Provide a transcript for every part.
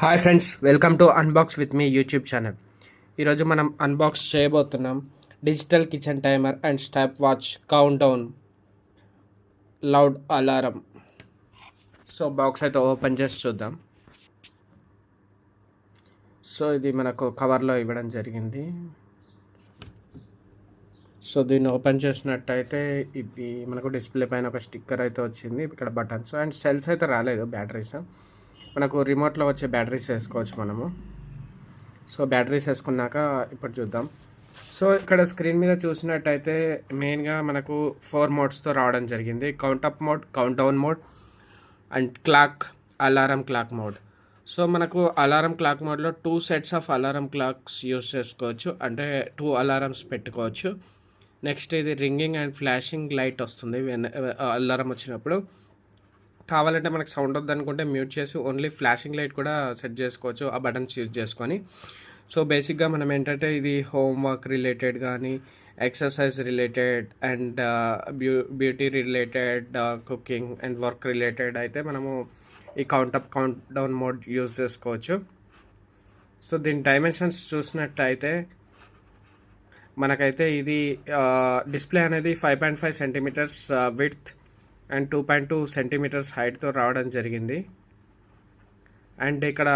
Hi friends, welcome to unbox with me YouTube channel. ఈరోజు మనం unbox చేయబోతున్నాం digital kitchen timer and stop watch count down loud alarm. So box అయితే open చేసి చూద్దాం. So ఇది మనకు కవర్లో ఇవ్వడం జరిగింది. సో దీన్ని ఓపెన్ చేసినట్టయితే ఇది మనకు డిస్ప్లే పైన ఒక స్టిక్కర్ అయితే వచ్చింది. ఇక్కడ బటన్స్ అండ్ సెల్స్ అయితే రాలేదు, బ్యాటరీస్. మనకు రిమోట్లో వచ్చే బ్యాటరీస్ వేసుకోవచ్చు మనము. సో బ్యాటరీస్ వేసుకున్నాక ఇప్పుడు చూద్దాం. సో ఇక్కడ స్క్రీన్ మీద చూసినట్టయితే మెయిన్గా మనకు 4 మోడ్స్తో రావడం జరిగింది. Count up mode, count down mode and clock, alarm clock mode. So మనకు అలారం క్లాక్ మోడ్లో 2 sets of alarm clocks use చేసుకోవచ్చు, అంటే 2 అలారమ్స్ పెట్టుకోవచ్చు. నెక్స్ట్ ఇది రింగింగ్ అండ్ ఫ్లాషింగ్ లైట్ వస్తుంది అలారం వచ్చినప్పుడు. కావాలంటే మనకు సౌండ్ వద్దనుకుంటే మ్యూట్ చేసి ఓన్లీ ఫ్లాషింగ్ లైట్ కూడా సెట్ చేసుకోవచ్చు ఆ బటన్స్ యూజ్ చేసుకొని. సో బేసిక్గా మనం ఏంటంటే ఇది హోంవర్క్ రిలేటెడ్ కానీ, exercise related and beauty related, cooking and work related అయితే మనము ఈ count up count down mode use చేసుకోవచ్చు. సో దీని డైమెన్షన్స్ చూసినట్టయితే మనకైతే ఇది డిస్ప్లే అనేది 5.5 సెంటీమీటర్స్ విడ్త్ అండ్ 2.2 సెంటీమీటర్స్ హైట్తో రావడం జరిగింది. అండ్ ఇక్కడ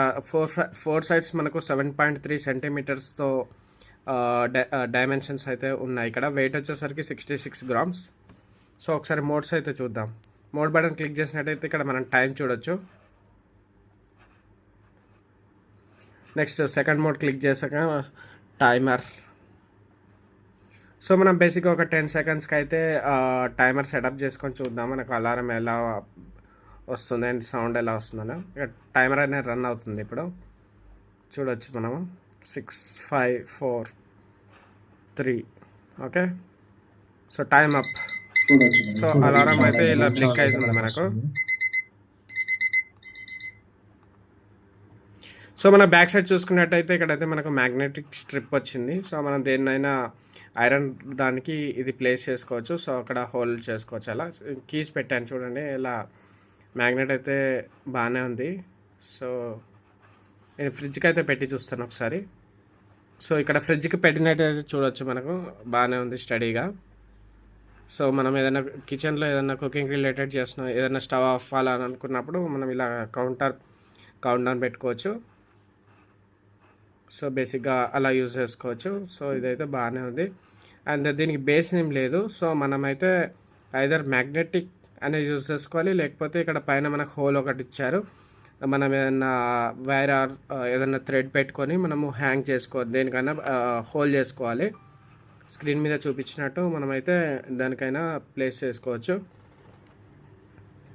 ఫోర్ సైడ్స్ మనకు 7.3 సెంటీమీటర్స్తో డైమెన్షన్స్ అయితే ఉన్నాయి. ఇక్కడ వెయిట్ వచ్చేసరికి 66 grams. సో ఒకసారి మోడ్స్ అయితే చూద్దాం. మోడ్ బటన్ క్లిక్ చేసినట్టయితే ఇక్కడ మనం టైం చూడొచ్చు. నెక్స్ట్ సెకండ్ మోడ్ క్లిక్ చేసాక టైమర్. సో మనం బేసిక్గా ఒక 10 సెకండ్స్కి అయితే టైమర్ సెటప్ చేసుకొని చూద్దాం మనకు అలారం ఎలా వస్తుంది అండ్ సౌండ్ ఎలా వస్తుందని. ఇక టైమర్ అనేది రన్ అవుతుంది. ఇప్పుడు చూడొచ్చు మనము 6, 5, 4, 3. Okay, so time up. So alarm అయితే ఇలా బ్లింక్ అవుతుంది మనకు. సో మన బ్యాక్ సైడ్ చూసుకున్నట్టయితే ఇక్కడైతే మనకు మ్యాగ్నెటిక్ స్ట్రిప్ వచ్చింది. సో మనం దేన్నైనా ఐరన్ దానికి ఇది ప్లేస్ చేసుకోవచ్చు. సో అక్కడ హోల్డ్ చేసుకోవచ్చు. అలా కీస్ పెట్టాను చూడండి, ఇలా మ్యాగ్నెట్ అయితే బాగానే ఉంది. సో నేను ఫ్రిడ్జ్కి అయితే పెట్టి చూస్తాను ఒకసారి. సో ఇక్కడ ఫ్రిడ్జ్కి పెట్టినట్టయితే చూడవచ్చు మనకు బాగానే ఉంది స్టడీగా. సో మనం ఏదైనా కిచెన్లో ఏదైనా కుకింగ్ రిలేటెడ్ చేసిన ఏదైనా స్టవ్ ఆఫ్ అవ్వాలని అనుకున్నప్పుడు మనం ఇలా కౌంట్ డౌన్ పెట్టుకోవచ్చు. సో బేసిక్గా అలా యూజ్ చేసుకోవచ్చు. సో ఇదైతే బాగానే ఉంది అండ్ దీనికి బేస్ ఏం లేదు. సో మనమైతే ఐదర్ మ్యాగ్నెటిక్ అనేది యూజ్ చేసుకోవాలి, లేకపోతే ఇక్కడ పైన మనకు హోల్ ఒకటి ఇచ్చారు. మనం ఏదైనా వైర్ ఆర్ ఏదైనా థ్రెడ్ పెట్టుకొని మనము హ్యాంగ్ చేసుకోవాలి, దేనికైనా హోల్ చేసుకోవాలి. స్క్రీన్ మీద చూపించినట్టు మనమైతే దానికైనా ప్లేస్ చేసుకోవచ్చు.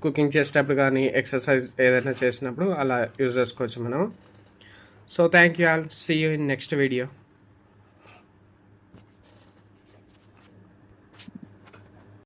కుకింగ్ చేసేటప్పుడు కానీ, ఎక్సర్సైజ్ ఏదైనా చేసినప్పుడు అలా యూజ్ చేసుకోవచ్చు మనం. So thank you all. See you in next video.